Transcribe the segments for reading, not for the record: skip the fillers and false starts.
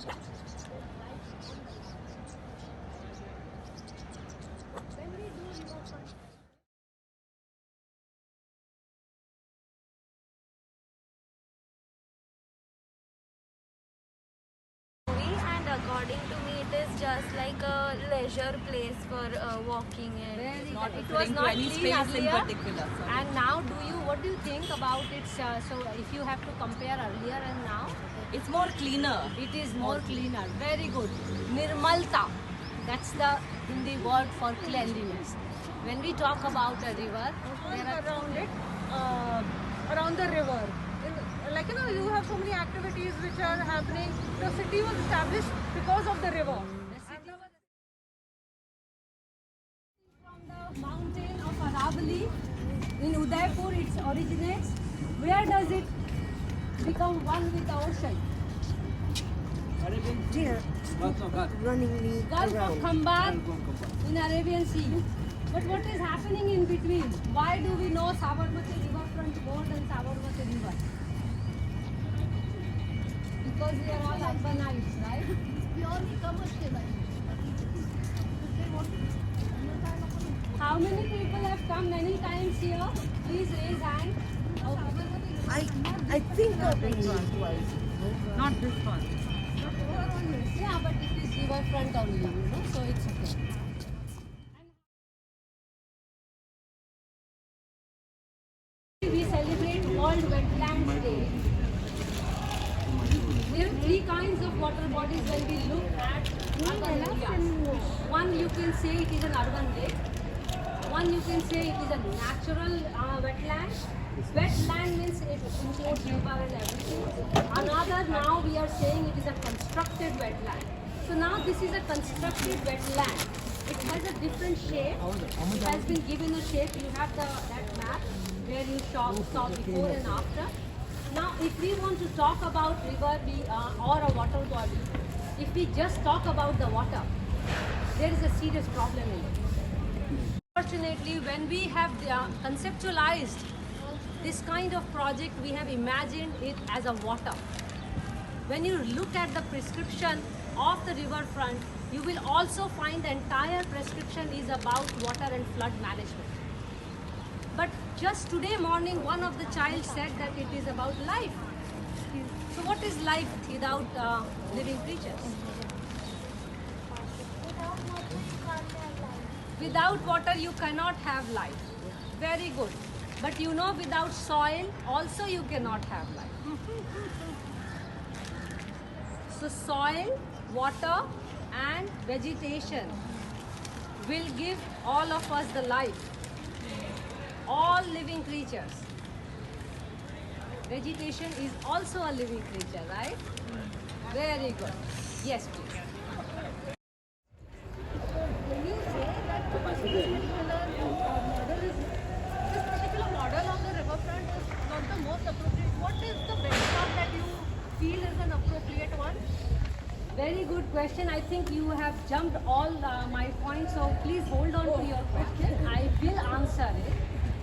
And according to me, it is just like a leisure place for walking. And it was not any clean space earlier. in particular. And now, what do you think about it? So, if you have to compare earlier and now, It's more cleaner. it is more cleaner. Very good. Nirmalta. That's the Hindi word for cleanliness. When we talk about a river, there are around it, around the river. Like you have so many activities which are happening. The city was established because of the river. From the mountain of Aravalli in Udaipur, it originates. Where does it become one with the ocean? Running Gulf of around. Khambar in Arabian Sea. But what is happening in between? Why do we know Sabarmati Riverfront more than Sabarmati River? Because we are all urbanized, right? Purely commercial. How many people have come many times here? Please raise hand. I think I've been twice. Not this one. Yeah, but it is riverfront only, so it's okay. We celebrate World Wetlands Day. There are three kinds of water bodies when we look at urban areas. One, you can say it is an urban lake. One, you can say it is a natural wetland. Wetland means it includes river and everything. Another, now we are saying it is a constructed wetland. So now this is a constructed wetland. It has a different shape. It has been given a shape. You have that map where you saw before and after. Now, if we want to talk about river or a water body, if we just talk about the water, there is a serious problem in it. Unfortunately, when we have conceptualized this kind of project, we have imagined it as a water. When you look at the prescription of the riverfront, you will also find the entire prescription is about water and flood management. But just today morning, one of the child said that it is about life. So what is life without living creatures? Without water, you cannot have life. Very good. But you know, without soil, also you cannot have life. So soil, water and vegetation will give all of us the life. All living creatures. Vegetation is also a living creature, right? Very good. Yes, please. When you say that this particular model on the riverfront is not the most appropriate, what is the benchmark that you feel is an appropriate one? Very good question. I think you have jumped all my points, so please hold on to your question. I will answer it.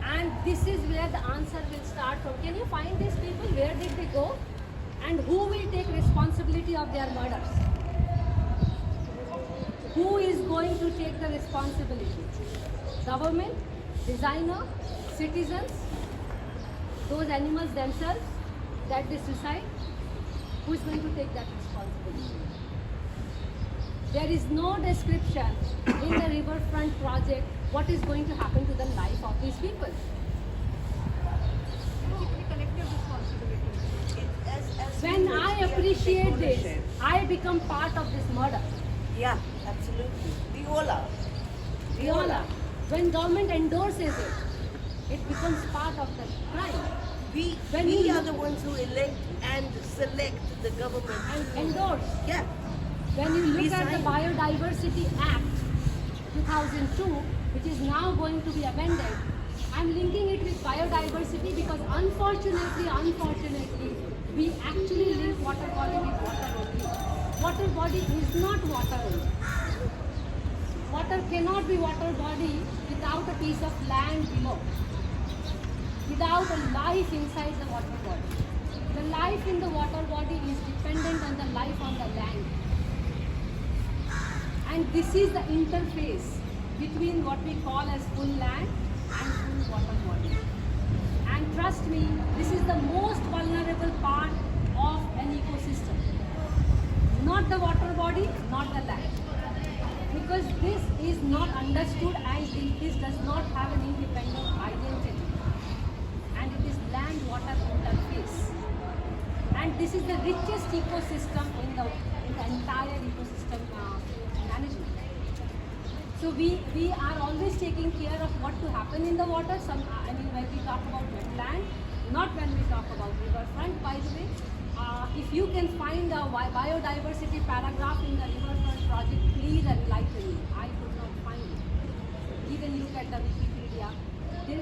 And this is where the answer will start from. Can you find these people? Where did they go? And who will take responsibility of their murders? Who is going to take the responsibility? Government, designer, citizens, those animals themselves that they suicide? Who is going to take that responsibility? There is no description in the riverfront project what is going to happen to the life of these people. Collective responsibility. When I appreciate this, I become part of this murder. Yeah, absolutely. We all are. We all are. When government endorses it, it becomes part of the crime. We are the ones who elect and select the government. And endorse. Yeah. When you look at the Design. Biodiversity Act 2002, which is now going to be amended, I'm linking it with biodiversity because unfortunately, we actually link water body with water only. Water body is not water only. Water cannot be water body without a piece of land below, without a life inside the water body. The life in the water body is dependent on the life on the land. And this is the interface between what we call as full land and full water body. And trust me, this is the most vulnerable part of an ecosystem. Not the water body, not the land. Because this is not understood and this does not have an independent identity. And it is land-water interface. And this is the richest ecosystem in the entire ecosystem management. So we are always taking care of what to happen in the water. When we talk about wetland, not when we talk about riverfront, by the way. If you can find a biodiversity paragraph in the riverfront project, please enlighten me. I could not find it. Even look at the Wikipedia. The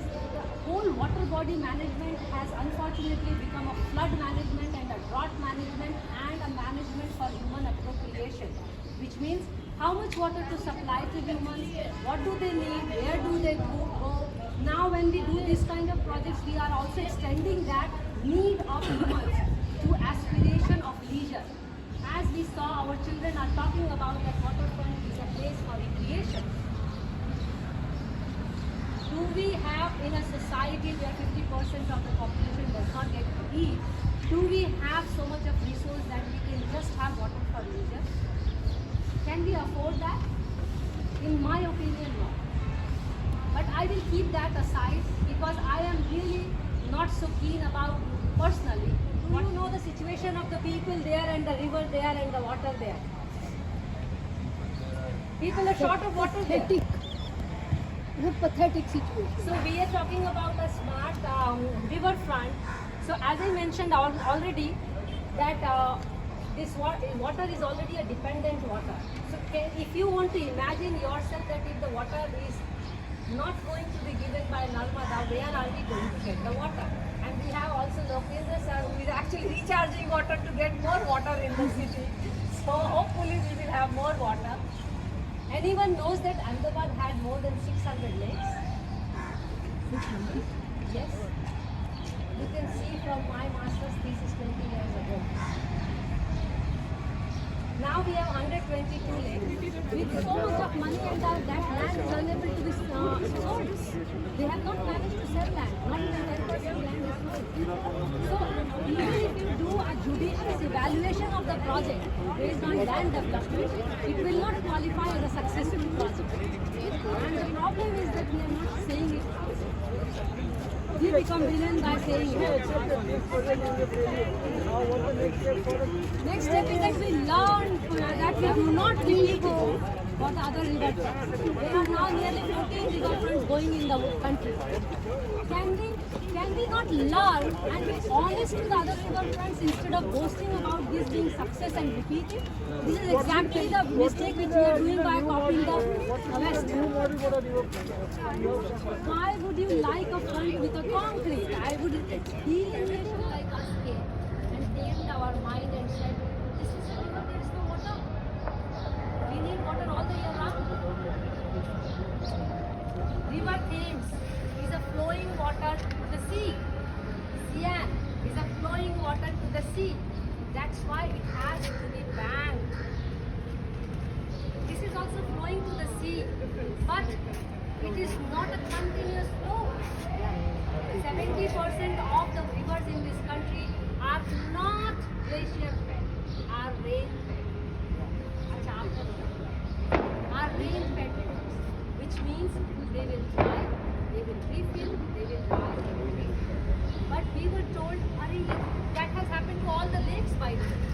whole water body management has unfortunately become a flood management and a drought management and a management for human appropriation, which means how much water to supply to humans, what do they need, where do they go. Now when we do this kind of projects, we are also extending that need of humans to aspiration of leisure. As we saw, our children are talking about that waterfront is a place for recreation. Do we have in a society where 50% of the population does not get to eat, do we have so much of resource that we can just have water for leisure? Can we afford that? In my opinion, no. But I will keep that aside because I am really not so keen about personally. Do you know the situation of the people there and the river there and the water there? People are short of water there. It's a pathetic situation. So we are talking about a smart riverfront. So as I mentioned already, that this water is already a dependent water. So if you want to imagine yourself that if the water is not going to be given by Narmada, where are we going to get the water? And we have also Lokendra sir who is actually recharging water to get more water in the city. So hopefully we will have more water. Anyone knows that Ahmedabad had more than 600 lakes? 600? Yes. You can see from my master's thesis 20 years ago. Now we have 122 lakes. With so much of money and that land is unable to be sold. They have not managed to sell land. Not even 10% land is sold. So even if you do a judicious evaluation of the project based on land development, it will not qualify as a successful project. And the problem is that we are not saying it. We become villain by saying it. Next step is that we learn that we do not repeat it for the other riverfronts. There are now nearly 14 riverfronts going in the country. Can we not learn and be honest to the other riverfronts instead of boasting about this being success and repeat it? This is exactly the mistake which we are doing by copying the West. Why would you like a front with a concrete? I would delineation like us came and tamed our mind and said, this is a river, there is no water. We need water all the year round. River Thames is a flowing water to the sea. Sian is a flowing water to the sea. That's why it has to be banked. This is also flowing to the sea, but it is not a continuous flow. 70% of the rivers in this country are not glacier fed, are rain fed. Are rain fed rivers, which means they will dry, they will refill, they will dry, they will refill. But we were told, hurry, that has happened to all the lakes by the way.